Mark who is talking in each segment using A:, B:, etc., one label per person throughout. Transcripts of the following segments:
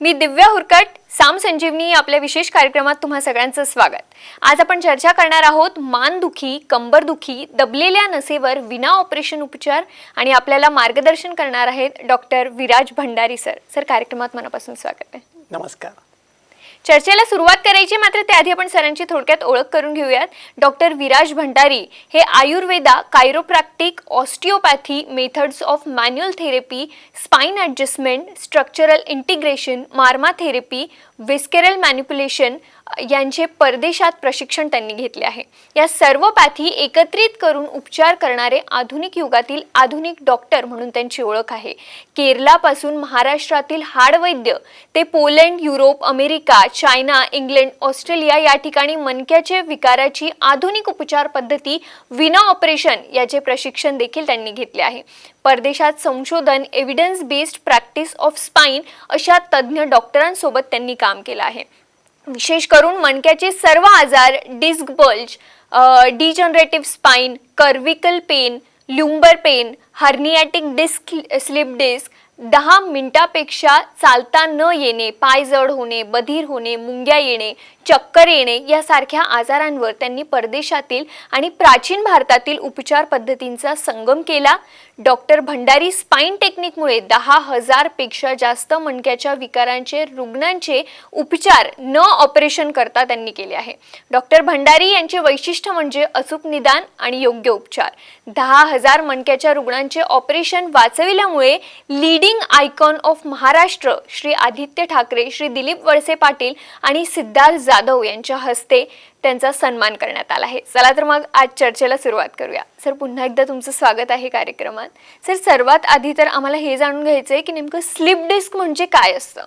A: मी दिव्या हुरकट साम संजीवनी आपल्या विशेष कार्यक्रमात तुम्हा सगळ्यांचं स्वागत। आज आपण चर्चा करणार आहोत मानदुखी, कंबरदुखी, दबलेल्या नसेवर विना ऑपरेशन उपचार आणि आपल्याला मार्गदर्शन करणार आहेत doctor Viraj Bhandari sir. Sir, कार्यक्रमात मनापासून स्वागत आहे।
B: नमस्कार।
A: चर्चेला सुरुवात करायची, मात्र त्याआधी आपण सरांची थोडक्यात ओळख करून घेऊयात। डॉक्टर विराज भंडारी हे Ayurveda, chiropractic, osteopathy, methods of manual therapy, spine adjustment, structural integration, marma therapy, visceral manipulation यांचे परदेशात प्रशिक्षण त्यांनी घेतले आहे। या सर्व पॅथी एकत्रित करून उपचार करणारे आधुनिक युगातील आधुनिक डॉक्टर म्हणून त्यांची ओळख आहे। केरलापासून महाराष्ट्रातील हाडवैद्य ते Poland, Europe, America, China, England, Australia या ठिकाणी मणक्याचे विकाराची आधुनिक उपचार पद्धती विना ऑपरेशन याचे प्रशिक्षण देखील त्यांनी घेतले आहे। परदेशात संशोधन, evidence based practice of spine अशा तज्ञ डॉक्टरांसोबत त्यांनी काम केलं आहे। विशेष करून मणक्याचे सर्व आजार, disc bulge, degenerative spine, cervical pain, lumbar pain, herniated disc, slip disc, 10 मिनिटापेक्षा चालता न येणे, पाय जड होणे, बधीर होणे, मुंग्या येणे, चक्कर येणे यासारख्या आजारांवर त्यांनी परदेशातील आणि प्राचीन भारतातील उपचार पद्धतींचा संगम केला। डॉक्टर भंडारी स्पाइन टेक्निकमुळे 10,000 पेक्षा जास्त मणक्याच्या विकारांचे रुग्णांचे उपचार न ऑपरेशन करता त्यांनी केले आहे। डॉक्टर भंडारी यांचे वैशिष्ट्य म्हणजे अचूक निदान आणि योग्य उपचार। 10,000 मणक्याच्या रुग्णांचे ऑपरेशन वाचविल्यामुळे leading icon of Maharashtra Shri Aditya Thackeray, Shri Dilip Walse Patil आणि सिद्धार्थ जाधव यांच्या हस्ते त्यांचा सन्मान करण्यात आला आहे। चला तर मग आज चर्चेला सुरुवात करूया। सर, पुन्हा एकदा तुमचं स्वागत आहे कार्यक्रमात। सर, सर्वात आधी तर आम्हाला हे जाणून घ्यायचं आहे की नेमकं स्लिप डिस्क म्हणजे काय असतं?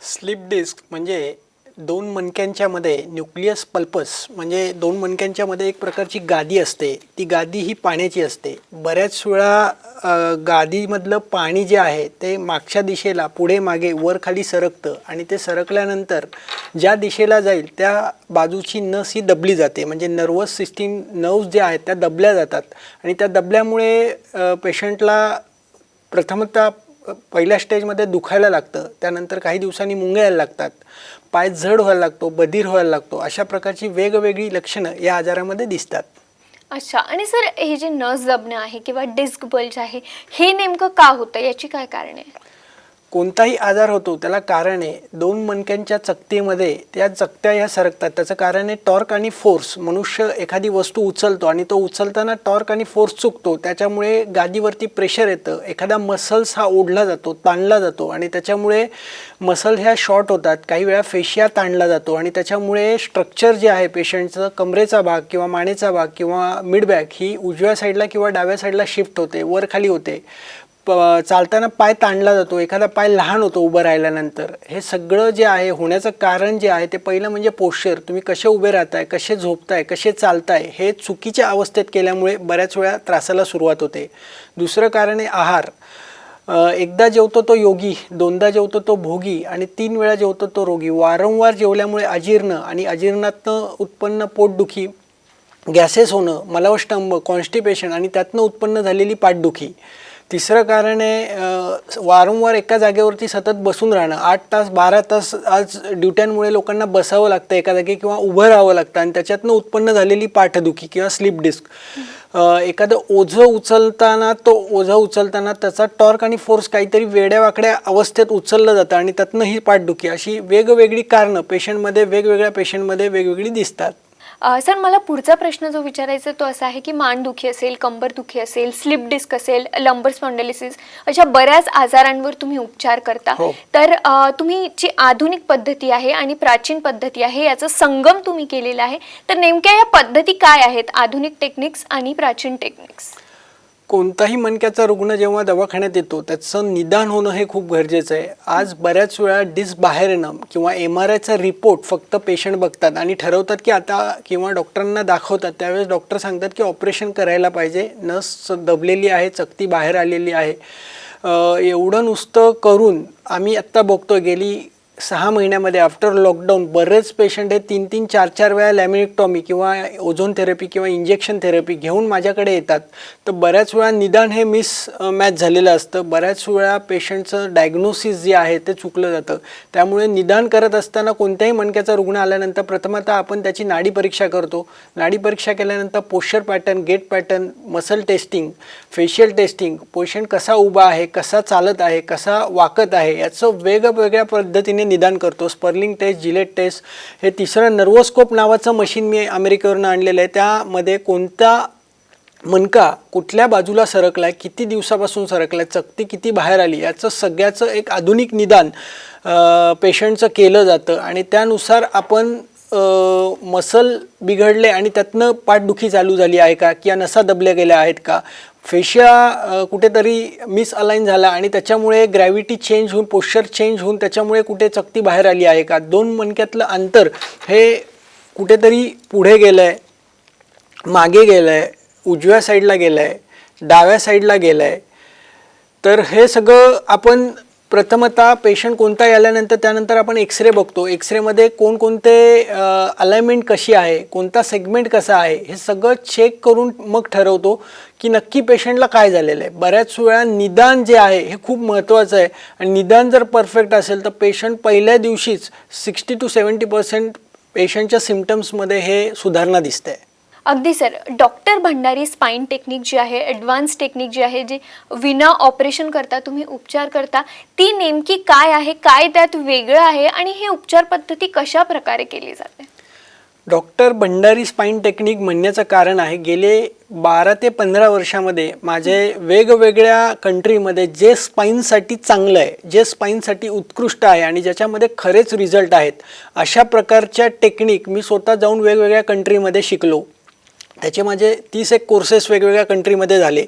B: स्लिप डिस्क म्हणजे दोन मणक्यांच्या मध्ये न्यूक्लियस पल्पस म्हणजे दोन मणक्यांच्या मध्ये एक प्रकारची गादी असते। ती गादी ही पाण्याची असते। बऱ्याच वेळा गादीमधलं पाणी जे आहे ते मागच्या दिशेला पुढे मागे वर खाली सरकतं आणि ते सरकल्यानंतर ज्या दिशेला जाईल त्या बाजूची नस ही दबली जाते। म्हणजे नर्वस सिस्टीम, नर्व्स जे आहेत त्या दबल्या जातात आणि त्या दबल्यामुळे पेशंटला प्रथमतः पहिल्या स्टेजमध्ये दुखायला लागतं, त्यानंतर काही दिवसांनी मुंग्या यायला लागतात, पाय जड व्हायला लागतो, बधीर व्हायला लागतो। अशा प्रकारची वेगवेगळी लक्षणं या आजारामध्ये दिसतात।
A: अच्छा, आणि सर हे जे नस दबणं आहे किंवा डिस्क बल्ज आहे हे नेमकं का होतं, याची काय कारण आहे?
B: कोणताही आजार होतो त्याला कारण आहे दोन मणक्यांच्या चकतीमध्ये त्या चकत्या ह्या सरकतात। त्याचं कारण आहे टॉर्क आणि फोर्स। मनुष्य एखादी वस्तू उचलतो आणि तो उचलताना टॉर्क आणि फोर्स चुकतो, त्याच्यामुळे गादीवरती प्रेशर येतं। एखादा मसल्स हा ओढला जातो, ताणला जातो आणि त्याच्यामुळे मसल ह्या शॉर्ट होतात। काही वेळा फेशिया ताणला जातो आणि त्याच्यामुळे स्ट्रक्चर जे आहे पेशंटचं, कमरेचा भाग किंवा मानेचा भाग किंवा मिडबॅक ही उजव्या साईडला किंवा डाव्या साईडला शिफ्ट होते, वर खाली होते। चालताना पाय ताणला जातो, एखादा पाय लहान होतो उभं राहिल्यानंतर। हे सगळं जे आहे होण्याचं कारण जे आहे ते पहिलं म्हणजे पोश्चर। तुम्ही कसे उभे राहताय, कसे झोपताय, कसे चालताय हे चुकीच्या अवस्थेत केल्यामुळे बऱ्याच वेळा त्रासाला सुरुवात होते। दुसरं कारण आहे आहार। एकदा जेवतो तो योगी, दोनदा जेवतो तो भोगी आणि 3 वेळा जेवतो तो रोगी। वारंवार जेवल्यामुळे अजीर्ण आणि अजीर्णातनं उत्पन्न पोटदुखी, गॅसेस होणं, मलावष्टंभ, कॉन्स्टिपेशन आणि त्यातनं उत्पन्न झालेली पाठदुखी। तिसरं कारण आहे वारंवार एका जागेवरती सतत बसून राहणं। 8 तास 12 तास आज ड्युट्यांमुळे लोकांना बसावं लागतं एका जागी किंवा उभं राहावं लागतं आणि त्याच्यातनं उत्पन्न झालेली पाठदुखी किंवा स्लिप डिस्क। एखादं ओझं उचलताना त्याचा टॉर्क आणि फोर्स काहीतरी वेड्यावाकड्या अवस्थेत उचललं जातं आणि त्यातनं ही पाठदुखी। अशी वेगवेगळी कारणं वेगवेगळ्या पेशंटमध्ये वेगवेगळी दिसतात।
A: सर, मला पुढचा प्रश्न जो विचारायचा तो असा आहे की मानदुखी असेल, कंबरदुखी असेल, स्लिप डिस्क असेल, लंबर स्पॉन्डिलिसिस अशा बऱ्याच आजारांवर तुम्ही उपचार करता। तर तुम्ही जी आधुनिक पद्धती आहे आणि प्राचीन पद्धती आहे याचा संगम तुम्ही केलेला आहे। तर नेमक्या या पद्धती काय आहेत, आधुनिक टेक्निक्स आणि प्राचीन टेक्निक्स?
B: कोणताही मणक्याचा रुग्ण जेव्हा दवाखान्यात येतो त्याचं निदान होणं हे खूप गरजेचं आहे। आज बऱ्याच वेळा डिस्क बाहेर येणं किंवा MRIचा रिपोर्ट फक्त पेशंट बघतात आणि ठरवतात की आता किंवा डॉक्टरांना दाखवतात, त्यावेळेस डॉक्टर सांगतात की ऑपरेशन करायला पाहिजे, नस दबलेली आहे, चकती बाहेर आलेली आहे। एवढं नुसतं करून आम्ही आत्ता बघतो गेली 6 महिन्यामध्ये आफ्टर लॉकडाऊन बरेच पेशंट हे 3-3, 4-4 वेळा लॅमिनेक्टॉमी किंवा ओझोन थेरपी किंवा इंजेक्शन थेरपी घेऊन माझ्याकडे येतात. तर बऱ्याच वेळा निदान हे मॅच झालेलं असतं. बऱ्याच वेळा पेशंटचं डायग्नोसिस जे आहे ते चुकलं जातं. त्यामुळे निदान करत असताना कोणत्याही मणक्याचा रुग्ण आल्यानंतर प्रथमतः आपण त्याची नाडी परीक्षा करतो. नाडी परीक्षा केल्यानंतर posture pattern, gait pattern, muscle testing, facial testing, patient कसा उभा आहे, कसा चालत आहे, कसा वाकत आहे याचं वेगवेगळ्या पद्धतीने निदान करतो. स्पर्लिंग टेस्ट, जिलेट टेस्ट, हे तिसरं नर्वोस्कोप नावाचं मशीन मी अमेरिकेवरून आणलेलं आहे. त्यामध्ये कोणता मणका कुठल्या बाजूला सरकला आहे, किती दिवसापासून सरकला आहे, चकती किती बाहेर आली, याचं सगळ्याचं एक आधुनिक निदान पेशंटचं केलं जातं. आणि त्यानुसार आपण मसल बिघडले आणि त्यातनं पाठदुखी चालू झाली आहे का, किंवा नसा दबल्या गेल्या आहेत का, फेशिया कुठेतरी मिसअलाइन झाला आणि त्याच्यामुळे ग्रॅव्हिटी चेंज होऊन, पोश्चर चेंज होऊन त्याच्यामुळे कुठे चकती बाहेर आली आहे का, 2 मणक्यातलं अंतर हे कुठेतरी पुढे गेलं आहे, मागे गेलं आहे, उजव्या साईडला गेलं आहे, डाव्या साईडला गेलं आहे. तर हे सगळं आपण प्रथमतः पेशंट कोणता आल्यानंतर त्यानंतर आपण एक्सरे बघतो. एक्सरेमध्ये कोणकोणते अलाइनमेंट कशी आहे, कोणता सेगमेंट कसा आहे, हे सगळं चेक करून मग ठरवतो की नक्की पेशंटला काय झालेलं आहे. बऱ्याच वेळा निदान जे आहे हे खूप महत्त्वाचं आहे आणि निदान जर परफेक्ट असेल तर पेशंट पहिल्या दिवशीच 60 to 70% पेशंटच्या सिम्पटम्समध्ये हे सुधारणा दिसते.
A: अगदी sir, doctor Bhandari spine technique जी आहे, ॲडव्हान्स टेक्निक जी आहे, जे विना ऑपरेशन करता तुम्ही उपचार करता, ती नेमकी काय आहे, काय त्यात वेगळं आहे आणि ही उपचार पद्धती कशा प्रकारे केली जाते?
B: डॉक्टर भंडारी स्पाइन टेक्निक म्हणण्याचं कारण आहे, गेले 12 ते 15 वर्षामध्ये माझे वेगवेगळ्या कंट्रीमध्ये जे स्पाईनसाठी चांगलं आहे, जे स्पाईनसाठी उत्कृष्ट आहे आणि ज्याच्यामध्ये खरेच रिझल्ट आहेत, अशा प्रकारच्या टेक्निक मी स्वतः जाऊन वेगवेगळ्या कंट्रीमध्ये शिकलो. त्याचे माझे 31 कोर्सेस वेगवेगळ्या कंट्रीमध्ये झाले.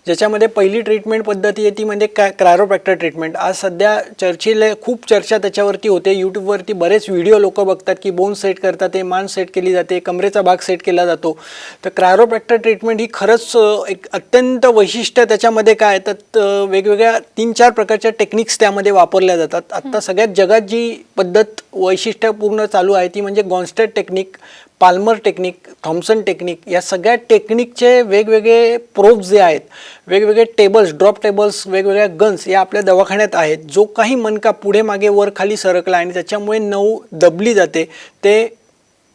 B: ज्याच्यामध्ये पहिली ट्रीटमेंट पद्धती आहे ती म्हणजे क्रायोप्रॅक्टर ट्रीटमेंट. आज सध्या खूप चर्चा त्याच्यावरती होते. यूट्यूबवरती बरेच व्हिडिओ लोक बघतात की बोन सेट करतात, ते मान सेट केली जाते, कमरेचा भाग सेट केला जातो. तर क्रायोप्रॅक्टर ट्रीटमेंट ही खरंच एक अत्यंत वैशिष्ट्य त्याच्यामध्ये काय तर वेगवेगळ्या 3-4 प्रकारच्या टेक्निक्स त्यामध्ये वापरल्या जातात. आत्ता सगळ्यात जगात जी पद्धत वैशिष्ट्यपूर्ण चालू आहे ती म्हणजे Gonstead technique, Palmer technique, Thompson technique. या सगळ्या टेक्निकचे वेगवेगळे प्रोब्स जे आहेत, वेगवेगळे टेबल्स, ड्रॉप टेबल्स, वेगवेगळ्या गन्स या आपल्या दवाखान्यात आहेत. जो काही मणका पुढे मागे वर खाली सरकला आणि त्याच्यामुळे नऊ दबली जाते, ते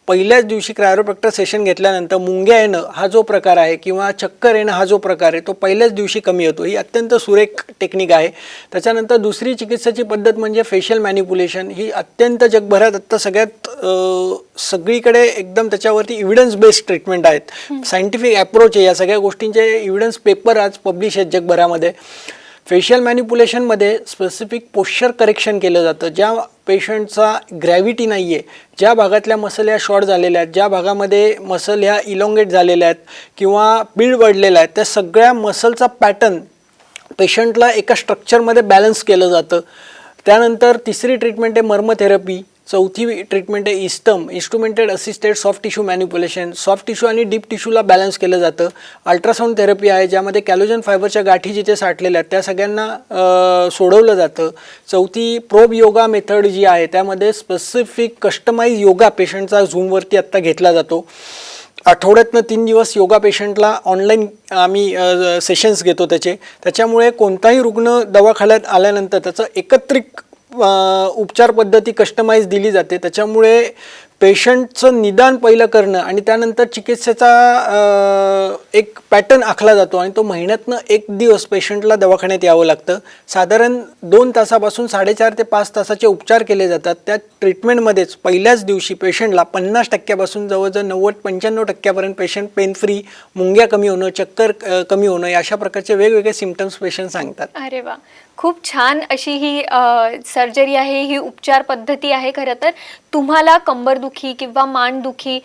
B: पहिल्याच दिवशी क्रायोप्रॅक्टर सेशन घेतल्यानंतर मुंग्या येणं हा जो प्रकार आहे किंवा चक्कर येणं हा जो प्रकार आहे तो पहिल्याच दिवशी कमी होतो. ही अत्यंत सुरेख टेक्निक आहे. त्याच्यानंतर दुसरी चिकित्साची पद्धत म्हणजे फेशियल मॅनिप्युलेशन. ही अत्यंत जगभरात आत्ता सगळीकडे एकदम त्याच्यावरती इव्हिडन्स बेस्ड ट्रीटमेंट आहेत. सायंटिफिक ॲप्रोच आहे. या सगळ्या गोष्टींचे इव्हिडन्स पेपर आज पब्लिश आहेत जगभरामध्ये. फेशियल मॅनिप्युलेशनमध्ये स्पेसिफिक पोश्चर करेक्शन केलं जातं. ज्या पेशंटचा ग्रॅव्हिटी नाही आहे, ज्या भागातल्या मसल ह्या शॉर्ट झालेल्या आहेत, ज्या भागामध्ये मसल ह्या इलॉंगेट झालेल्या आहेत किंवा पीळ वाढलेल्या आहेत, त्या सगळ्या मसलचा पॅटर्न पेशंटला एका स्ट्रक्चरमध्ये बॅलन्स केलं जातं. त्यानंतर तिसरी ट्रीटमेंट आहे मर्मथेरपी. चौथी ट्रीटमेंट आहे instrumented assisted soft tissue manipulation. Soft tissue आणि डीप टिश्यूला बॅलन्स केलं जातं. अल्ट्रासाऊंड थेरपी आहे, ज्यामध्ये कॅलोजन फायबरच्या गाठी जिथे साठलेल्या आहेत त्या सगळ्यांना सोडवलं जातं. चौथी प्रोब योगा मेथड जी आहे त्यामध्ये स्पेसिफिक कस्टमाइज योगा पेशंटचा झूमवरती आत्ता घेतला जातो. आठवड्यातनं 3 दिवस योगा पेशंटला ऑनलाईन आम्ही सेशन्स घेतो त्याच्यामुळे कोणताही रुग्ण दवाखान्यात आल्यानंतर त्याचं एकत्रित उपचार पद्धती कस्टमाइज दिली जाते. त्याच्यामुळे पेशंटचं निदान पहिलं करणं आणि त्यानंतर चिकित्सेचा एक पॅटर्न आखला जातो आणि तो महिन्यातनं 1 दिवस पेशंटला दवाखान्यात यावं लागतं. साधारण 2 तासापासून 4.5 ते 5 तासाचे उपचार केले जातात. त्या ट्रीटमेंटमध्येच पहिल्याच दिवशी पेशंटला 50% जवळजवळ 90-95% पेशंट पेन फ्री, मुंग्या कमी होणं, चक्कर कमी होणं अशा प्रकारचे वेगवेगळे सिम्पटम्स पेशंट सांगतात.
A: अरे वा, खूप छान अशी ही सर्जरी आहे, ही उपचार पद्धती आहे. खरं तर तुम्हाला कंबरदुखी किंवा मानदुखी,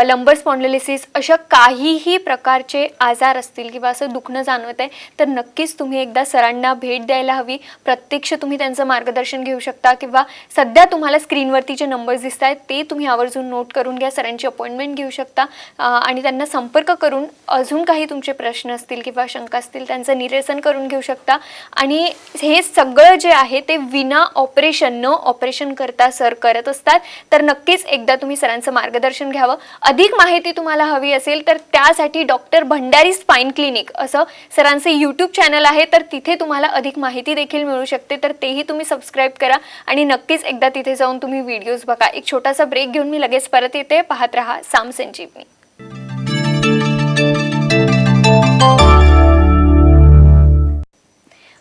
A: लंबर स्पॉन्डिलोसिस अशा काहीही प्रकारचे आजार असतील किंवा असं दुखणं जाणवत आहे तर नक्कीच तुम्ही एकदा सरांना भेट द्यायला हवी. प्रत्यक्ष तुम्ही त्यांचं मार्गदर्शन घेऊ शकता किंवा सध्या तुम्हाला स्क्रीनवरती जे नंबर्स दिसत आहेत ते तुम्ही आवर्जून नोट करून घ्या. सरांची अपॉइंटमेंट घेऊ शकता आणि त्यांना संपर्क करून अजून काही तुमचे प्रश्न असतील किंवा शंका असतील त्यांचं निरसन करून घेऊ शकता. आणि हे सगळं जे आहे ते विना ऑपरेशन, न ऑपरेशन करता सर करत असतात. तर नक्कीच एकदा तुम्ही सरांचं मार्गदर्शन घ्यावं. अधिक माहिती तुम्हाला हवी असेल तर त्यासाठी डॉक्टर भंडारी स्पाइन क्लिनिक असं सरांचे यूट्यूब चॅनल आहे, तर तिथे तुम्हाला अधिक माहिती देखील मिळू शकते. तर तेही तुम्ही सबस्क्राईब करा आणि नक्कीच एकदा तिथे जाऊन तुम्ही व्हिडिओज बघा. एक छोटासा ब्रेक घेऊन मी लगेच परत येते. पाहत रहा साम संजीवनी.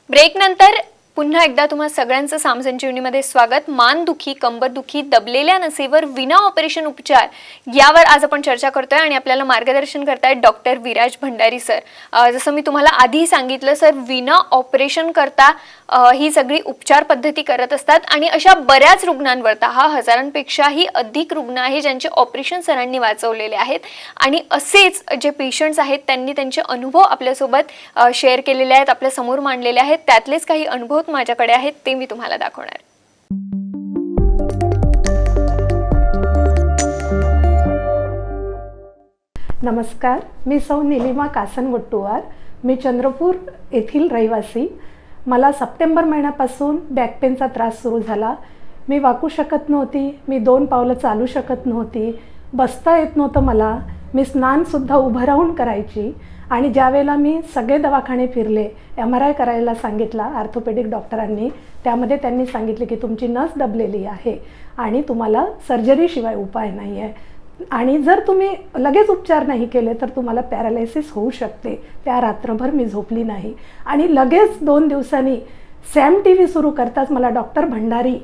A: ब्रेक नंतर पुन्हा एकदा तुम्हा सगळ्यांचं साम संजीवनीमध्ये स्वागत. मानदुखी, कंबरदुखी, दबलेल्या नसेवर विना ऑपरेशन उपचार यावर आज आपण चर्चा करतोय आणि आपल्याला मार्गदर्शन करतायत डॉक्टर विराज भंडारी सर. जसं मी तुम्हाला आधी सांगितलं सर, विना ऑपरेशन करता ही सगळी उपचार पद्धती करत असतात आणि अशा बऱ्याच रुग्णांवर, 10,000पेक्षाही अधिक रुग्ण आहे ज्यांचे ऑपरेशन सरांनी वाचवलेले आहेत. आणि असेच जे पेशंट्स आहेत त्यांनी त्यांचे अनुभव आपल्यासोबत शेअर केलेले आहेत, आपल्या समोर मांडलेले आहेत. त्यातलेच काही अनुभव माझ्याकडे आहेत ते मी तुम्हाला दाखवणार.
C: नमस्कार, मी सौ निलिमा कासनगोट्टुवार. मी चंद्रपूर येथील रहिवासी. मला सप्टेंबर महिन्यापासून बॅकपेनचा त्रास सुरू झाला. मी वाकू शकत नव्हती, मी 2 पावलं चालू शकत नव्हती, बसता येत नव्हतं मला. मी स्नानसुद्धा उभं राहून करायची. आणि ज्यावेळेला मी सगळे दवाखाने फिरले, MRI करायला सांगितला ऑर्थोपेडिक डॉक्टरांनी, त्यामध्ये त्यांनी सांगितले की तुमची नस दबलेली आहे आणि तुम्हाला सर्जरीशिवाय उपाय नाही आहे आणि जर तुम्ही लगेच उपचार नाही केले तर तुम्हाला पॅरालायसिस होऊ शकते. त्या रात्रभर मी झोपली नाही आणि लगेच 2 दिवसांनी सॅम TV सुरू करताच मला डॉक्टर भंडारी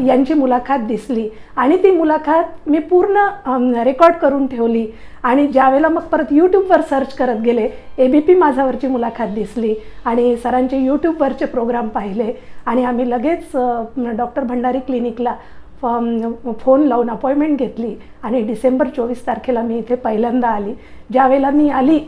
C: यांची मुलाखत दिसली आणि ती मुलाखत मी पूर्ण रेकॉर्ड करून ठेवली. आणि ज्यावेळेला मग परत यूट्यूबवर सर्च करत गेले, ABP माझावरची मुलाखत दिसली आणि सरांचे यूट्यूबवरचे प्रोग्राम पाहिले आणि आम्ही लगेच डॉक्टर भंडारी क्लिनिकला फोन लावून अपॉइंटमेंट घेतली आणि डिसेंबर 24 तारखेला मी इथे पहिल्यांदा आली. ज्यावेळेला मी आली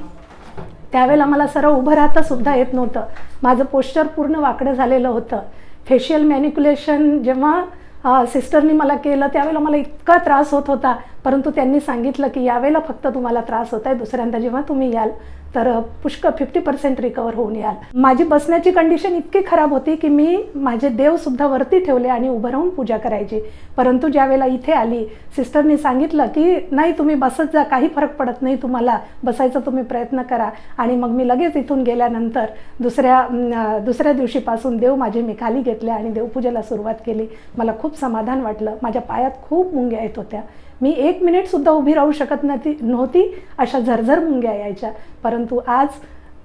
C: त्यावेळेला मला सरळ उभं राहतासुद्धा येत नव्हतं. माझं पोश्चर पूर्ण वाकडं झालेलं होतं. फेशियल मॅनिक्युलेशन जेव्हा सिस्टरनी मला केलं त्यावेळेला मला इतका त्रास होत होता, परंतु त्यांनी सांगितलं की यावेळेला फक्त तुम्हाला त्रास होत आहे, दुसऱ्यांदा जेव्हा तुम्ही याल तर पुष्कळ 50% रिकवर होऊन याल. माझी बसण्याची कंडिशन इतकी खराब होती की मी माझे देवसुद्धा वरती ठेवले आणि उभं राहून पूजा करायची. परंतु ज्यावेळेला इथे आली सांगितलं सांगितलं की नाही तुम्ही बसत जा, काही फरक पडत नाही, तुम्हाला बसायचा तुम्ही प्रयत्न करा. आणि मग मी लगेच इथून गेल्यानंतर दुसऱ्या दिवशीपासून देव माझे मी खाली घेतले आणि देवपूजेला सुरुवात केली. मला खूप समाधान वाटलं. माझ्या पायात खूप मुंग्या येत होत्या. मी 1 मिनिटसुद्धा उभी राहू शकत नव्हती, अशा झरझर मुंग्या यायच्या. परंतु आज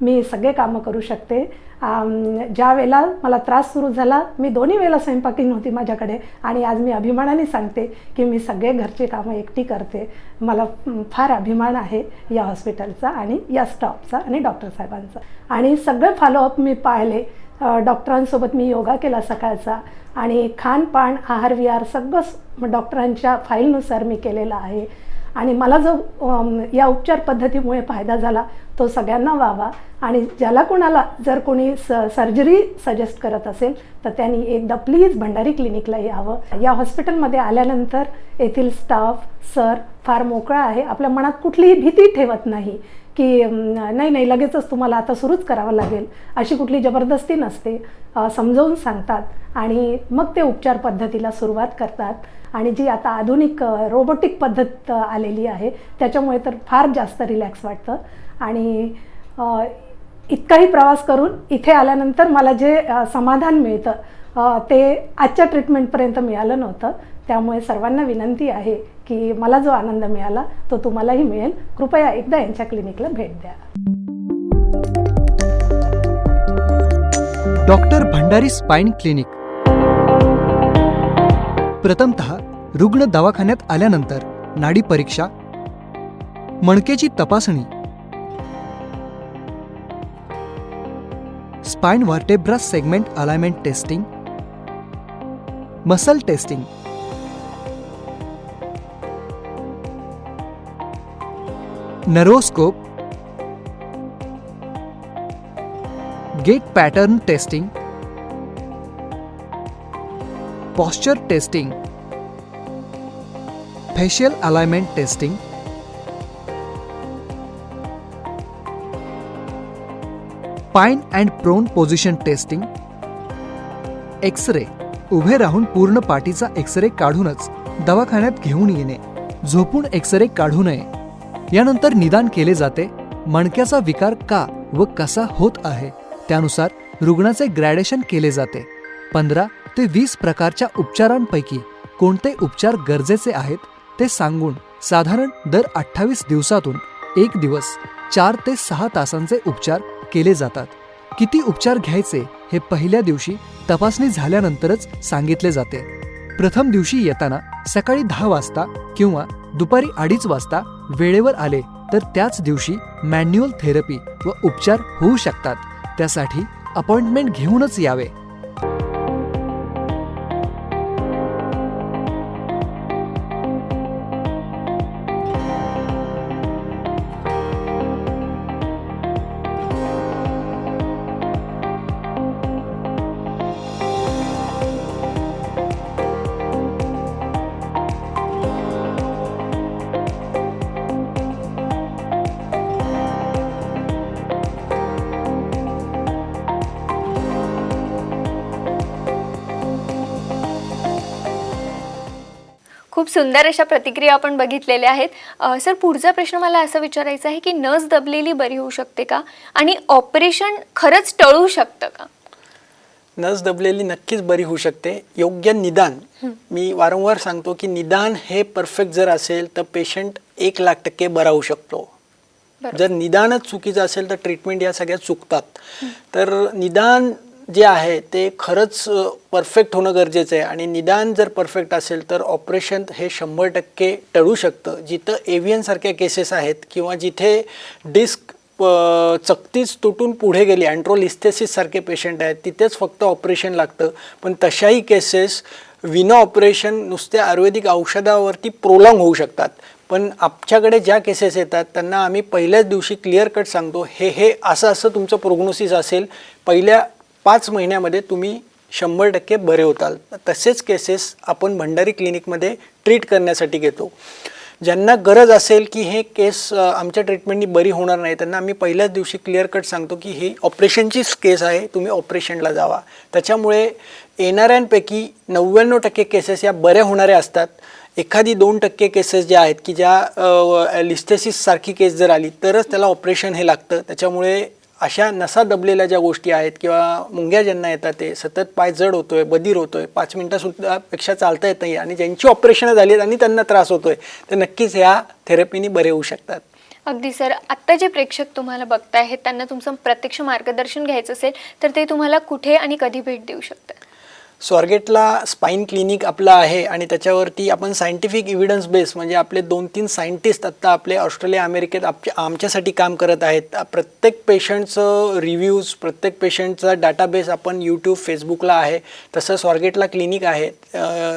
C: मी सगळे कामं करू शकते. ज्या वेळेला मला त्रास सुरू झाला मी दोन्ही वेळेला स्वयंपाकी नव्हती माझ्याकडे आणि आज मी अभिमानाने सांगते की मी सगळे घरचे कामं एकटी करते. मला फार अभिमान आहे या हॉस्पिटलचा आणि या स्टाफचा आणि डॉक्टर साहेबांचा. आणि सगळे फॉलोअप मी पाहिले. डॉक्टरांसोबत मी योगा केला सकाळचा आणि खानपान, आहार विहार सगळं डॉक्टरांच्या फाईलनुसार मी केलेलं आहे. आणि मला जो या उपचार पद्धतीमुळे फायदा झाला तो सगळ्यांना व्हावा. आणि ज्याला कोणाला जर कोणी सर्जरी सजेस्ट करत असेल तर त्यांनी एकदा प्लीज भंडारी क्लिनिकला यावं. या हॉस्पिटलमध्ये आल्यानंतर येथील स्टाफ, सर फार मोकळा आहे. आपल्या मनात कुठलीही भीती ठेवत नाही की नाही लगेचच तुम्हाला आता सुरूच करावं लागेल, अशी कुठली जबरदस्ती नसते. समजावून सांगतात आणि मग ते उपचार पद्धतीला सुरुवात करतात. आणि जी आता आधुनिक रोबोटिक पद्धत आलेली आहे त्याच्यामुळे तर फार जास्त रिलॅक्स वाटतं. आणि इतकाही प्रवास करून इथे आल्यानंतर मला जे समाधान मिळतं ते आजच्या ट्रीटमेंटपर्यंत मिळालं नव्हतं. त्यामुळे सर्वांना विनंती आहे की मला जो आनंद मिळाला तो तुम्हालाही मिळेल. कृपया एकदा यांच्या क्लिनिकला भेट द्या.
D: Doctor Bhandari spine clinic. प्रथमतः रुग्ण दवाखान्यात आल्यानंतर नाडी परीक्षा, मणकेची तपासणी, spine vertebra segment alignment testing, muscle testing, neuroscope, gait pattern testing, posture testing, facial alignment testing, spine and prone position testing, X-ray, उभे राहून पूर्ण पाठीचा एक्स-रे काढूनच दवाखान्यात घेऊन येणे, झोपून एक्स-रे काढू नये. यानंतर निदान केले जाते मणक्याचा विकार का व कसा होत आहे, त्यानुसार रुग्णाचे ग्रॅडेशन केले जाते. 15 ते 20 प्रकारच्या उपचारांपैकी कोणते उपचार गरजेचे आहेत ते सांगून साधारण दर 28 दिवसातून एक दिवस 4 ते 6 तासांचे उपचार केले जातात. किती उपचार घ्यायचे हे पहिल्या दिवशी तपासणी झाल्यानंतरच सांगितले जाते. प्रथम दिवशी येताना सकाळी 10 वाजता किंवा दुपारी 2:30 वाजता वेळेवर आले तर त्याच दिवशी मॅन्युअल थेरपी व उपचार होऊ शकतात. त्यासाठी अपॉइंटमेंट घेऊनच यावे.
A: खूप सुंदर अशा प्रतिक्रिया आपण बघितलेल्या आहेत. सर, पुढचा प्रश्न मला असं विचारायचा आहे की नस दबलेली बरी होऊ शकते का आणि ऑपरेशन खरंच टळू शकतं का?
B: नस दबलेली नक्कीच बरी होऊ शकते. योग्य निदान, मी वारंवार सांगतो की निदान हे परफेक्ट जर असेल तर पेशंट 1,00,000% बरा होऊ शकतो. जर निदानच चुकीचं असेल तर ट्रीटमेंट या सगळ्या चुकतात. तर निदान जे आहे ते खरंच परफेक्ट होणं गरजेचं आहे आणि निदान जर परफेक्ट असेल तर ऑपरेशन हे 100% टळू शकतं. जिथं एव्हियन सारख्या केसेस आहेत किंवा जिथे डिस्क चकतीच तुटून पुढे गेली, अँट्रोलिस्थेसिस सारखे पेशंट आहेत, तिथेच फक्त ऑपरेशन लागतं. पण तशाही केसेस विना ऑपरेशन नुसत्या आयुर्वेदिक औषधावरती प्रोलॉंग होऊ शकतात. पण आमच्याकडे ज्या केसेस येतात त्यांना आम्ही पहिल्याच दिवशी क्लिअर कट सांगतो, हे असं तुमचं प्रोग्नोसिस असेल, पहिल्या 5 महिन्यामध्ये तुम्ही 100% बरे होताल. तसेच केसेस आपण भंडारी क्लिनिकमध्ये ट्रीट करण्यासाठी घेतो. ज्यांना गरज असेल की हे केस आमच्या ट्रीटमेंटनी बरी होणार नाही, त्यांना आम्ही पहिल्याच दिवशी क्लिअर कट सांगतो की ही ऑपरेशनचीच केस आहे, तुम्ही ऑपरेशनला जावा. त्याच्यामुळे येणाऱ्यांपैकी 99% केसेस या बऱ्या होणाऱ्या असतात. एखादी 2% केसेस ज्या आहेत की ज्या लिस्थेसिस सारखी केस जर आली तरच त्याला ऑपरेशन हे लागतं. त्याच्यामुळे अशा नसा दबलेल्या ज्या गोष्टी आहेत किंवा मुंग्या ज्यांना येतात, ते सतत पाय जड होतोय, बधीर होतोय, 5 मिनिटांसुद्धा पेक्षा चालता येत नाही आणि ज्यांची ऑपरेशन झाली आणि त्यांना त्रास होतोय तर नक्कीच ह्या थेरपीने बरे होऊ शकतात.
A: अगदी सर, आत्ता जे प्रेक्षक तुम्हाला बघताय आहेत त्यांना तुमचं प्रत्यक्ष मार्गदर्शन घ्यायचं असेल तर ते तुम्हाला कुठे आणि कधी भेट देऊ शकतात?
B: स्वारगेटला स्पाईन क्लिनिक आपलं आहे आणि त्याच्यावरती आपण सायंटिफिक एव्हिडन्स बेस म्हणजे आपले 2-3 सायंटिस्ट आत्ता आपले ऑस्ट्रेलिया, अमेरिकेत आमच्यासाठी काम करत आहेत. प्रत्येक पेशंटचं रिव्ह्यूज, प्रत्येक पेशंटचा डाटाबेस आपण यूट्यूब, फेसबुकला आहे. तसं स्वारगेटला क्लिनिक आहे.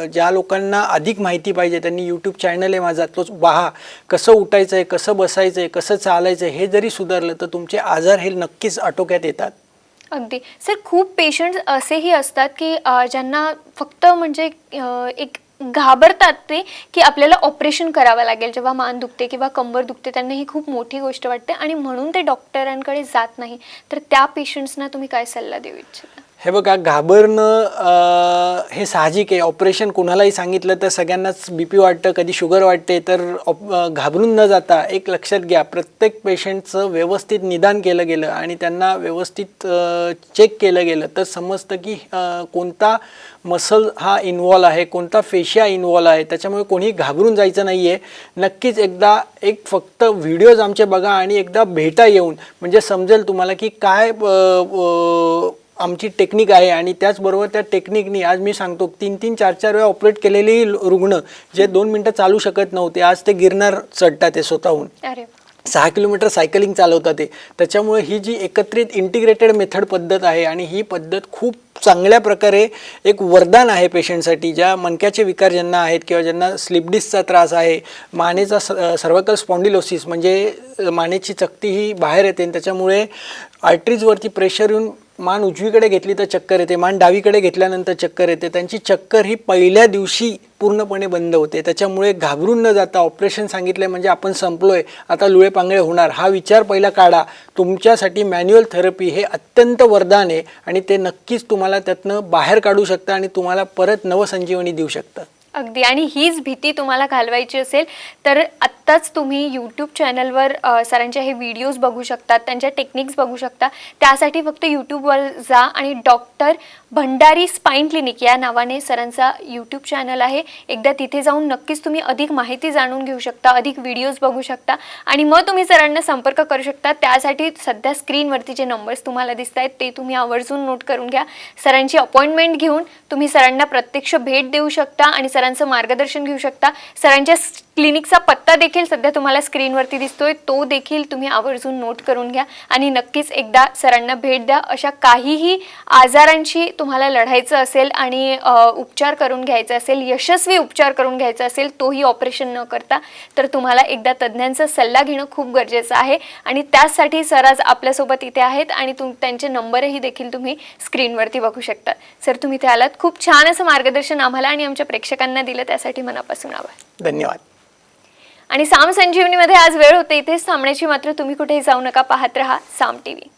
B: ज्या लोकांना अधिक माहिती पाहिजे त्यांनी यूट्यूब चॅनल आहे माझा, तोच पहा. कसं उठायचं आहे, कसं बसायचं आहे, कसं चालायचं आहे, हे जरी सुधारलं तर तुमचे आजार हे नक्कीच आटोक्यात येतात.
A: अगदी सर, खूप पेशंट्स असेही असतात की ज्यांना फक्त म्हणजे एक घाबरतात ते की आपल्याला ऑपरेशन करावं लागेल. जेव्हा मान दुखते किंवा कंबर दुखते त्यांना ही खूप मोठी गोष्ट वाटते आणि म्हणून ते डॉक्टरांकडे जात नाही. तर त्या पेशंट्सना तुम्ही काय सल्ला देऊ इच्छिता?
B: हे बघा, घाबरणं हे साहजिक आहे. ऑपरेशन कोणालाही सांगितलं तर सगळ्यांनाच BP वाटतं, कधी शुगर वाटते. तर घाबरून न जाता एक लक्षात घ्या, प्रत्येक पेशंटचं व्यवस्थित निदान केलं गेलं आणि त्यांना व्यवस्थित चेक केलं गेलं तर समजतं की कोणता मसल हा इन्व्हॉल्व आहे, कोणता फेशिया इन्व्हॉल्व आहे. त्याच्यामुळे कोणी घाबरून जायचं नाही आहे. नक्कीच एकदा फक्त व्हिडिओज आमचे बघा आणि एकदा भेटा येऊन, म्हणजे समजेल तुम्हाला की काय आमची टेक्निक आहे. आणि त्याचबरोबर त्या टेक्निकनी आज मी सांगतो 3-3, 4-4 वेळा ऑपरेट केलेली रुग्ण जे 2 मिनटं चालू शकत नव्हते, आज ते गिरनार चढतात ते स्वतःहून. 6 किलोमीटर सायकलिंग चालवतात ते. त्याच्यामुळे ही जी एकत्रित इंटिग्रेटेड मेथड पद्धत आहे आणि ही पद्धत खूप चांगल्या प्रकारे एक वरदान आहे पेशंटसाठी. ज्या मणक्याचे विकार ज्यांना आहेत किंवा ज्यांना स्लिप डिस्कचा त्रास आहे, मानेचा सर्व्हायकल स्पॉन्डिलोसिस म्हणजे मानेची चकती ही बाहेर येते आणि त्याच्यामुळे आर्टरीजवरती प्रेशर येऊन मान उजवीकडे घेतली तर चक्कर येते, मान डावीकडे घेतल्यानंतर चक्कर येते. त्यांची चक्कर ही पहिल्या दिवशी पूर्णपणे बंद होते. त्याच्यामुळे घाबरून न जाता ऑपरेशन सांगितलं म्हणजे आपण संपलोय, आता लुळे पांगळे होणार, हा विचार पहिला काढा. तुमच्यासाठी मॅन्युअल थेरपी हे अत्यंत वरदान आहे आणि ते नक्कीच तुम्हाला त्यातनं बाहेर काढू शकतं आणि तुम्हाला परत नवसंजीवनी देऊ शकतं.
A: अगदी. आणि हीच भीती तुम्हाला घालवायची असेल तर आत्ताच तुम्ही यूट्यूब चॅनलवर सरांचे हे व्हिडिओज बघू शकता, त्यांच्या टेक्निक्स बघू शकता. त्यासाठी फक्त यूट्यूबवर जा आणि डॉक्टर भंडारी स्पाईन क्लिनिक या नावाने सरांचा यूट्यूब चॅनल आहे. एकदा तिथे जाऊन नक्कीच तुम्ही अधिक माहिती जाणून घेऊ शकता, अधिक व्हिडिओज बघू शकता आणि मग तुम्ही सरांना संपर्क करू शकता. त्यासाठी सध्या स्क्रीनवरती जे नंबर्स तुम्हाला दिसत आहेत ते तुम्ही आवर्जून नोट करून घ्या. सरांची अपॉइंटमेंट घेऊन तुम्ही सरांना प्रत्यक्ष भेट देऊ शकता आणि सरांचं मार्गदर्शन घेऊ शकता. सरांच्या क्लिनिकचा पत्ता देखील सध्या तुम्हाला स्क्रीनवरती दिसतोय, तो देखील तुम्ही आवर्जून नोट करून घ्या आणि नक्कीच एकदा सरांना भेट द्या. अशा काहीही आजारांशी तुम्हाला लढायचं असेल आणि उपचार करून घ्यायचा असेल, यशस्वी उपचार करून घ्यायचा असेल, तोही ऑपरेशन न करता, तर तुम्हाला एकदा तज्ज्ञांचा सल्ला घेणं खूप गरजेचं आहे. आणि त्यासाठी सर आज आपल्यासोबत इथे आहेत आणि त्यांचे नंबरही देखील तुम्ही स्क्रीनवरती बघू शकता. सर तुम्ही इथे आलात, खूप छान असं मार्गदर्शन आम्हाला आणि आमच्या प्रेक्षकांना दिलं, त्यासाठी मनापासून आभार.
B: धन्यवाद.
A: आणि साम संजीवनीमध्ये आज वेळ होते इथेच थांबण्याची, मात्र तुम्ही कुठेही जाऊ नका, पाहत रहा साम टीव्ही.